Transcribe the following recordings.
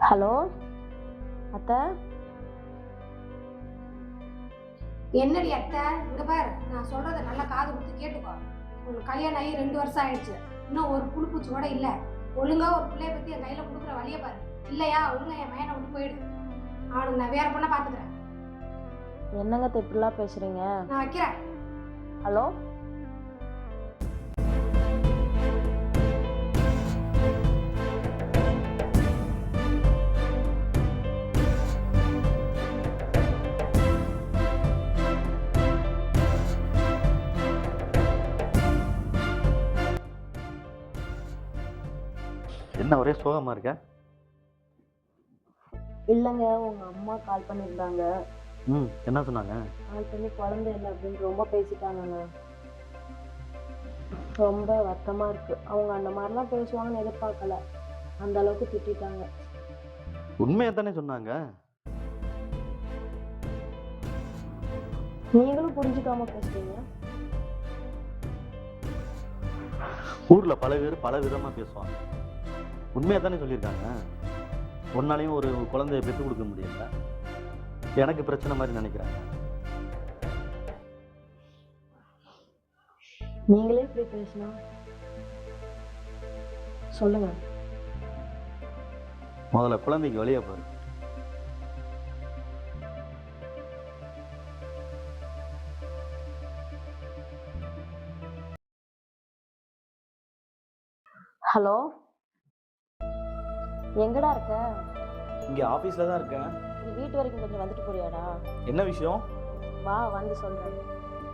Hello அத்தை. என்னடி அத்தை, இங்க பாரு, நான் சொல்றத நல்லா காது கொடுத்து கேட்டுக்கோ. உங்களுக்கு கல்யாணம் ஆகி 2 வருஷம் ஆயிடுச்சு, இன்னும் ஒரு புழுப்பூச்சி கூட இல்ல. ஒழுங்கா ஒரு பிள்ளைய பத்தி என் கையில கொடுக்குற வழிய பாரு. இல்லையா ஒழுங்கா என் மையனை விட்டு போயிடு. அவனுக்கு நான் வேற பொண்ணை பாத்துக்கிறேன். என்னங்க அத்தை இப்படிலாம் பேசுறீங்க? நான் வைக்கிறேன். ஹலோ என்ன ஒரே சோகமா இருக்க? இல்லைங்க, உங்க அம்மா கால் பண்ணியிருந்தாங்க. என்ன சொன்னாங்க? கால் பண்ணி குழந்தை இல்லை அப்படின்னு ரொம்ப பேசிட்டாங்கங்க. ரொம்ப வருத்தமா இருக்கு. அவங்க அந்த மாதிரிலாம் பேசுவாங்கன்னு எதிர்பார்க்கல. அந்த அளவுக்கு திட்டாங்க. உண்மையை தானே சொன்னாங்க. நீங்களும் புரிஞ்சுக்காம பேசுறீங்க. ஊர்ல பல பேர் பல விதமா பேசுவாங்க. உண்மையை தானே சொல்லியிருக்காங்க. ஒன்னாலையும் ஒரு குழந்தைய பெற்றுக் கொடுக்க முடியல. எனக்கு பிரச்சனை மாதிரி நினைக்கிறாங்க. நீங்களே இப்படி பேசினா சொல்லுங்க. முதல்ல குழந்தைக்கு வழியா பாரு. ஹலோ, எங்கடா இருக்க? இங்கே ஆஃபீஸில் தான் இருக்கேன். நீ வீட்டு வரைக்கும் கொஞ்சம் வந்துட்டு போறியாடா? என்ன விஷயம்? வா, வந்து சொல்றேன்.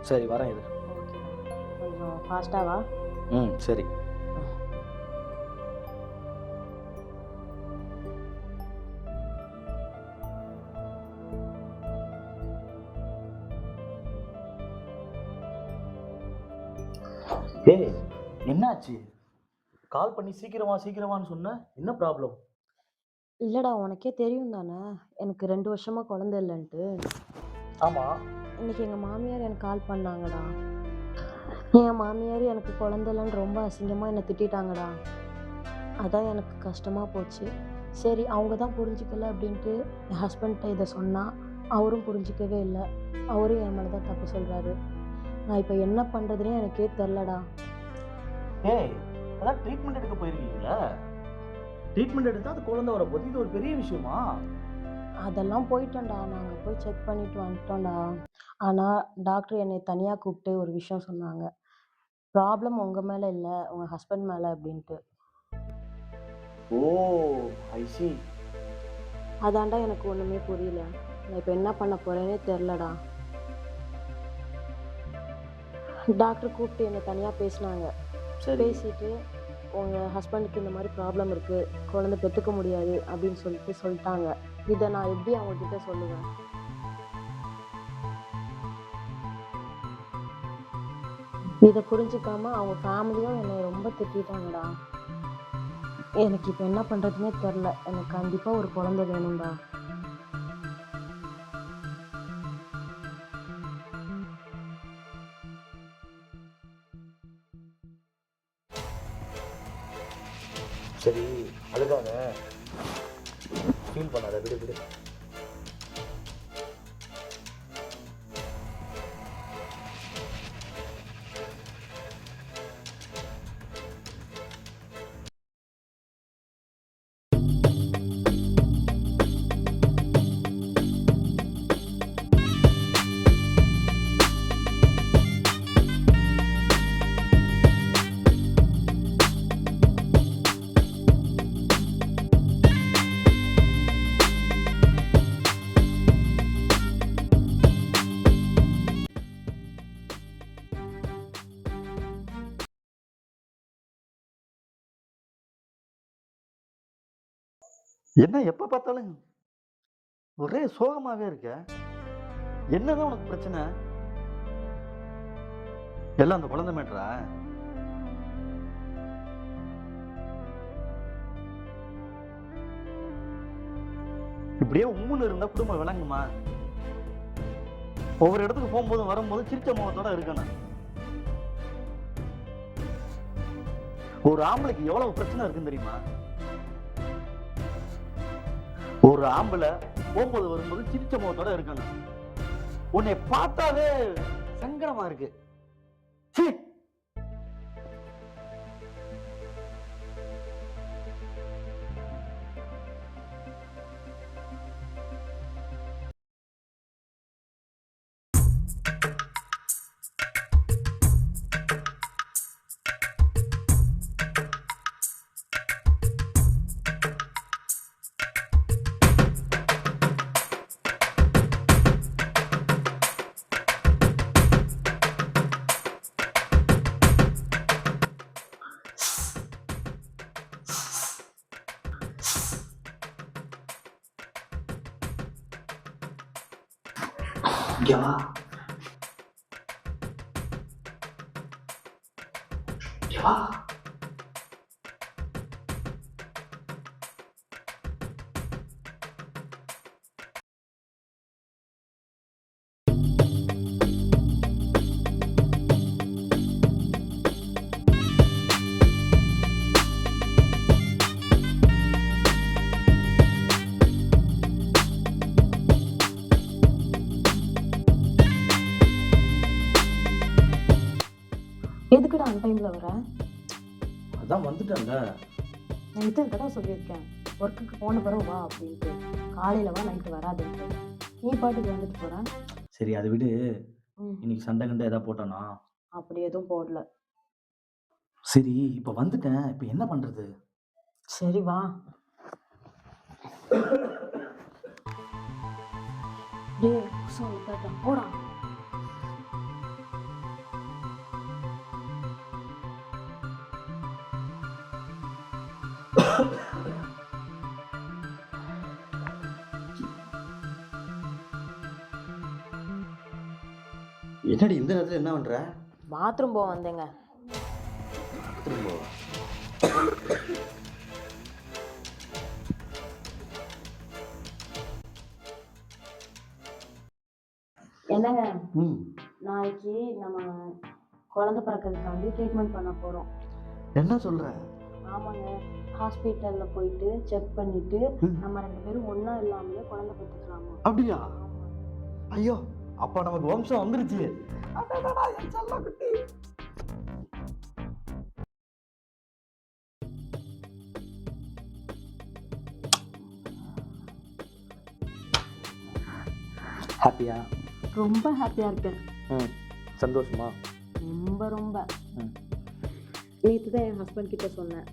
சரி வரேன். இது ஓகே, கொஞ்சம் ஃபாஸ்டா வா. சரி. ஏய், என்னாச்சு? கால் பண்ணி சீக்கிரமான்னு சொன்ன. என்ன ப்ராப்ளம்? இல்லடா, உனக்கே தெரியும் தானே எனக்கு 2 வருஷமா குழந்தை இல்லைன்ட்டு. ஆமாம். இன்னைக்கு எங்கள் மாமியார் எனக்கு கால் பண்ணாங்கடா. என் மாமியார் எனக்கு குழந்தை இல்லைன்னு ரொம்ப அசிங்கமாக என்னை திட்டாங்கடா. அதான் எனக்கு கஷ்டமாக போச்சு. சரி, அவங்க தான் புரிஞ்சிக்கல அப்படின்ட்டு என் ஹஸ்பண்ட்கிட்ட இதை சொன்னால் அவரும் புரிஞ்சிக்கவே இல்லை. அவரும் என் மேலே தான் தப்பு சொல்கிறாரு. நான் இப்போ என்ன பண்ணுறதுனே எனக்கே தெரிலடா. ஏய், அதான் ட்ரீட்மெண்ட் எடுக்க போயிருக்கீங்களா? ட்ரீட்மெண்ட் எடுத்தால் அது குழந்தை வர போது இது ஒரு பெரிய விஷயமா? அதெல்லாம் போயிட்டோம்டா, நாங்கள் போய் செக் பண்ணிட்டு வந்துட்டோம்டா. ஆனால் டாக்டர் என்னை தனியாக கூப்பிட்டு ஒரு விஷயம் சொன்னாங்க. ப்ராப்ளம் உங்கள் மேலே இல்லை, உங்கள் ஹஸ்பண்ட் மேலே அப்படின்ட்டு. ஓ, ஐ சி. அதான்டா எனக்கு ஒன்றுமே புரியல. நான் இப்போ என்ன பண்ண போகிறேனே தெரிலடா. டாக்டர் கூப்பிட்டு என்னை தனியாக பேசினாங்க. சரி. பேசிட்டு உங்கள் ஹஸ்பண்டுக்கு இந்த மாதிரி ப்ராப்ளம் இருக்குது, குழந்தை பெற்றுக்க முடியாது அப்படின்னு சொல்லிட்டாங்க. இதை நான் எப்படி அவங்கக்கிட்ட சொல்லுவேன்? இதை புரிஞ்சுக்காம அவங்க ஃபேமிலியும் என்னை ரொம்ப திட்டாங்கடா. எனக்கு இப்போ என்ன பண்ணுறதுனே தெரில. எனக்கு கண்டிப்பாக ஒரு குழந்தை வேணும்டா. சரி, அதுக்காக ஃபீல் பண்ணாத, விடு. என்ன எப்ப பார்த்தாலும் ஒரே சோகமாவே இருக்க? என்னதான் உனக்கு பிரச்சனை? எல்லாம் அந்த குழந்தை மேட்டரா? இப்படியே உம்முன்னு இருந்தா குடும்பம் விளங்குமா? ஒவ்வொரு இடத்துக்கு போகும்போது வரும்போது சிரிச்ச முகத்தோட இருக்கணும். ஒரு ஆம்பளைக்கு எவ்வளவு பிரச்சனை இருக்குன்னு தெரியுமா? ஒரு ஆம்பளை போகும்போது வரும்போது சிரிச்ச முகத்தோட இருக்கணும். உன்னை பார்த்தாவே சங்கடமா இருக்கு. சீ. இங்க வா. இங்க வா. எதுக்குடா அந்த டைம்ல வர? அதான் வந்துட்டேன்ல. நான் இத்தனை தடவை சொல்லியிருக்கேன், ஒர்க்குக்கு போன பிறகு வா அப்படின்ட்டு. காலையில வா, நைட்டு வராதுன்ட்டு. நீ பாட்டுக்கு வந்துட்டு போற. சரி அதை விடு. ம். இன்னைக்கு சண்டை கண்டை ஏதாவது போட்டானா? அப்படி எதுவும் போடல. சரி இப்போ வந்துட்டேன், இப்போ என்ன பண்றது? சரி வா. டேய் போடா. என்னடி இந்த நேரத்துல என்ன பண்ற? பாத்ரூம் போக வந்தேங்க. திரும்ப என்னங்க, ம். நாளைக்கு நம்ம குழந்தை பிறக்கிறதுக்காண்டி ட்ரீட்மெண்ட் பண்ண போறோம். என்ன சொல்ற? ஆமாங்க, ஹாஸ்பிட்டல்ல போயிட்டு செக் பண்ணிட்டு ம். நம்ம 2 பேரும் ஒண்ணா இல்லாமலே குழந்தை பெற்றுக்கலாமா? அப்படியா? ஐயோ, அப்ப நமக்கு வம்சம் வந்துருச்சு. அடடடா, என் செல்ல குட்டி. ஹாப்பியா? ரொம்ப ஹாப்பியா இருக்கேன். ம். சந்தோஷமா? ரொம்ப ரொம்ப. ம். நேற்று தான் என் ஹஸ்பண்ட் கிட்ட சொன்னேன்,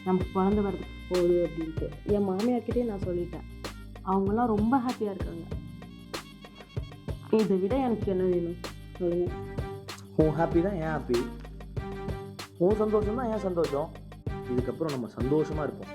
நமக்கு குழந்தை வரது போகுது அப்படின்ட்டு. என் மாமியார்கிட்டே நான் சொல்லிட்டேன். அவங்களாம் ரொம்ப ஹாப்பியாக இருக்காங்க. இதை விட எனக்கு என்ன வேணும் சொல்லுங்க. உன் ஹாப்பி தான் என் ஹாப்பி, உன் சந்தோஷம் தான் என் சந்தோஷம். இதுக்கப்புறம் நம்ம சந்தோஷமா இருப்போம்.